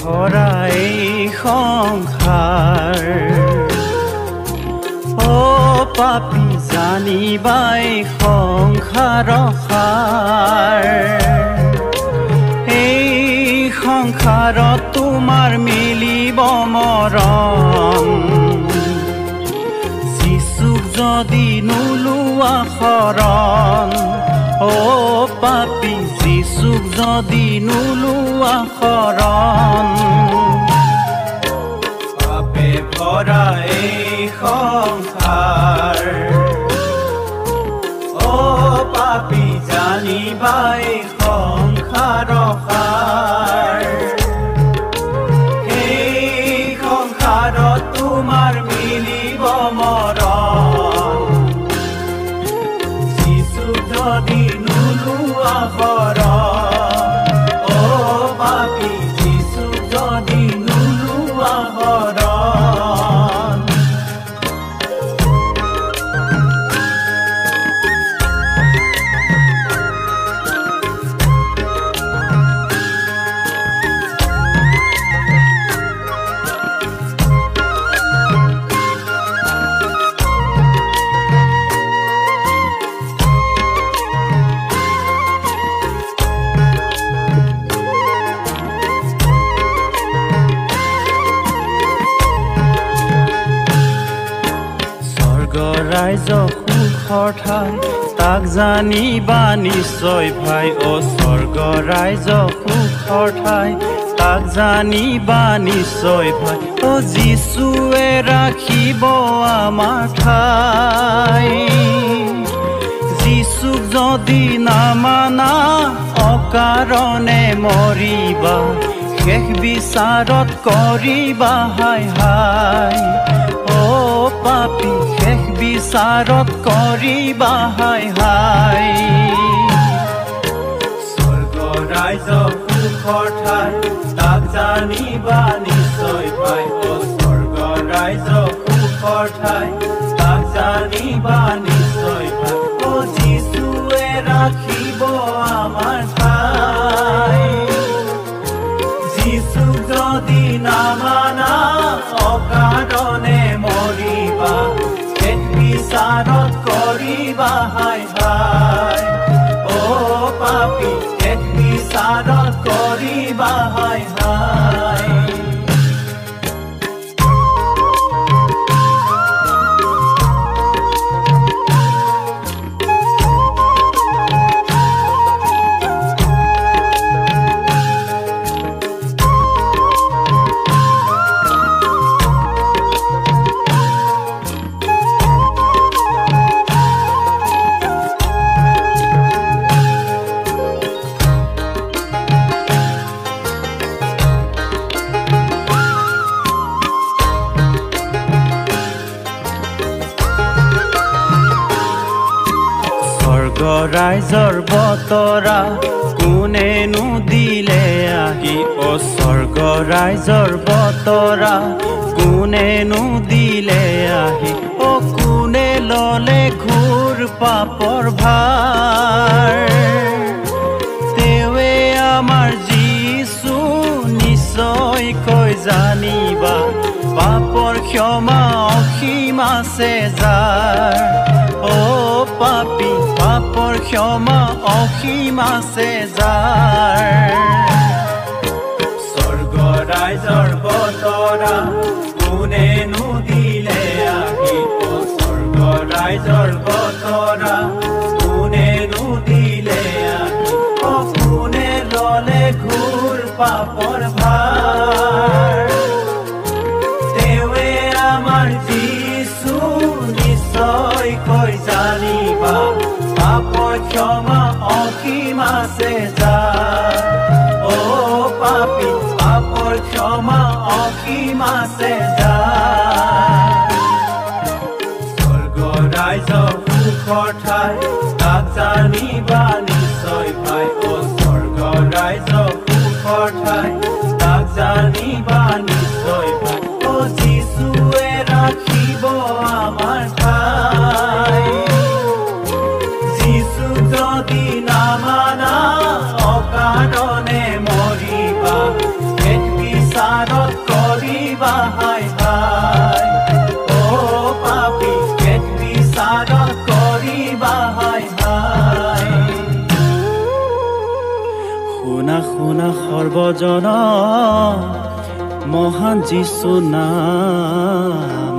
ভৰা এই সংসাৰ ও পাপী জানিবাই সংসাৰ সাৰ এই সংসাৰত তোমাৰ মিলিব মৰণ যিচুক যদি নোলোৱা শৰণ ও পাপী যিচুক যদি নোলোৱা শৰণ পাপে ভৰা এই সংসাৰ ও পাপী জানিবাই সংসাৰ সাৰ এই সংসাৰত তোমাৰ মিলিব মৰণ যিচুক যদি নোলোৱা শৰণ ও পাপী যিচুক যদি নোলোৱা শৰণ ৰাইজ সুখৰ ঠাই তাক জানিবা নিশ্চয় ভাই অ স্বৰ্গ ৰাইজ সুখৰ ঠাই তাক জানিবা নিশ্চয় ভাই অ যিচুৱে ৰাখিব আমাৰ ঠাই যিচুক যদি নামানা অকাৰণে মৰিবা শেষ বিচাৰত কৰিবা হাই হাই ও পাপী শেষ বিচাৰত কৰিবা হাই হাই স্বৰ্গ ৰাইজ সুখৰ ঠাই তাক জানিবা নিশ্চয় পাই অ স্বৰ্গ ৰাইজ সুখৰ ঠাই তাক জানিবা নিশ্চয় পাই অ যিচুৱে ৰাখিব আমাৰ ঠাই যিচুক যদি নামানা অকাৰণে মৰিবা শেষ বিচাৰত কৰিবা হাই হাই ও পাপী শেষ বিচাৰত কৰিবা হাই হাই ৰাইজৰ বতৰা কোনেনো দিলে আহি অ স্বৰ্গ ৰাইজৰ বতৰা কোনেনো দিলে আহি অ কোনে ললে ঘোৰ পাপৰ ভাৰ তেৱে আমাৰ যিচু নিশ্চয়কৈ জানিবা পাপৰ ক্ষমা অসীম আছে যাৰ ও পাপী পাপৰ ক্ষমা অসীম আছে যাৰ স্বৰ্গ ৰাইজৰ বতৰা কোনেনো দিলে আহি অ স্বৰ্গ ৰাইজৰ বতৰা কোনেনো দিলে আহি অ কোনে ললে ঘোৰ পাপৰ ভাৰ তেৱে আমাৰ যিচু নিশ্চয়কৈ জানিবা পাপৰ ক্ষমা অসীম আছে যাৰ ও পাপী পাপৰ ক্ষমা অসীম আছে যাৰ স্বৰ্গ ৰাইজ সুখৰ ঠাই তাক জানিবা নিশ্চয় ভাই অ স্বৰ্গ ৰাইজ সুখৰ ঠাই তাক জানিবা নিশ্চয় ভাই অ যিচুৱে ৰাখিব আমাৰ ঠাই যিচুক যদি নামানা অকাৰণে মৰিবা শেষ সংসাৰত কৰিবা হাই হাই শুনা শুনা সৰ্বজন মহান যিশু নাম